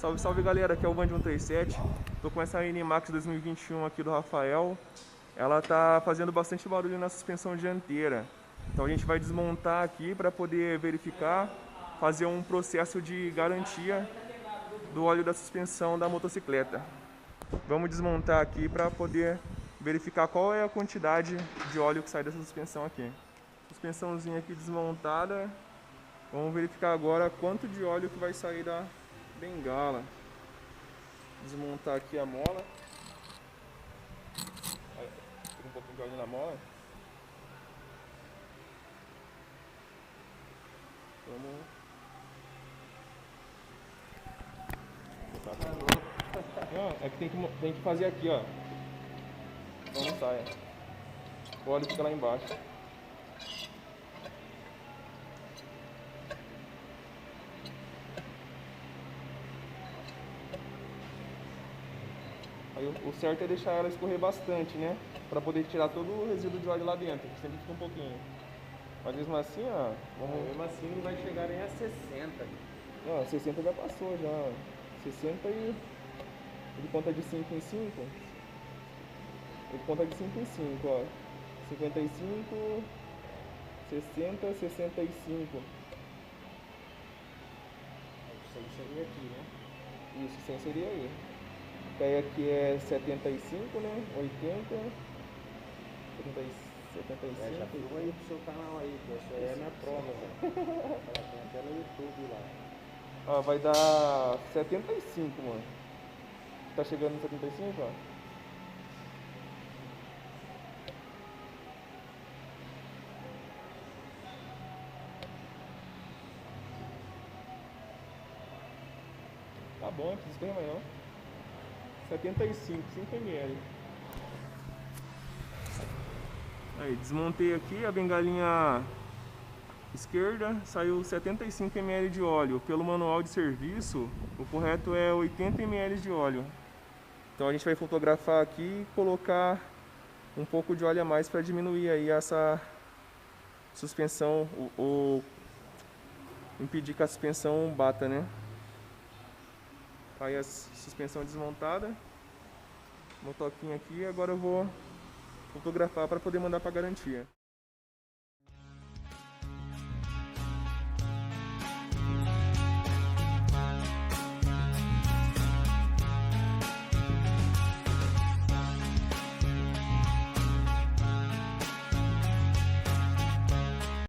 Salve, salve galera, aqui é o Band 137. Tô com essa NMAX 2021 aqui do Rafael. Ela tá fazendo bastante barulho na suspensão dianteira. Então a gente vai desmontar aqui para poder verificar, fazer um processo de garantia do óleo da suspensão da motocicleta. Vamos desmontar aqui para poder verificar qual é a quantidade de óleo que sai dessa suspensão aqui. Suspensãozinha aqui desmontada. Vamos verificar agora quanto de óleo que vai sair da bengala. Desmontar aqui a mola. Tem um pouquinho de óleo na mola. Vamos. Não, é que tem que fazer aqui, ó. Então não saia. O óleo fica lá embaixo. Aí o certo é deixar ela escorrer bastante, né? Pra poder tirar todo o resíduo de óleo lá dentro, que sempre fica um pouquinho. Mas mesmo assim, ó, vamos... Mesmo assim não vai chegar nem a 60. Não, 60 já passou já. 60 e... Ele conta de 5 em 5. Ele conta de 5 em 5, ó. 55, 60, 65. Isso aí seria aqui, né? Isso, 100 seria aí. Daí aqui é 75, né? 80, 75. Já filma aí pro seu canal aí, que essa aí é a minha prova, velho. Tem até no YouTube lá. Ó, vai dar 75, mano. Tá chegando no 75, ó. Tá bom, não precisa escorrer mais não. 75, 5 ml. Aí, desmontei aqui a bengalinha esquerda, saiu 75 ml de óleo. Pelo manual de serviço, o correto é 80 ml de óleo. Então a gente vai fotografar aqui e colocar um pouco de óleo a mais para diminuir aí essa suspensão, impedir que a suspensão bata, né? Aí a suspensão desmontada, motoquinha aqui, agora eu vou fotografar para poder mandar para garantia.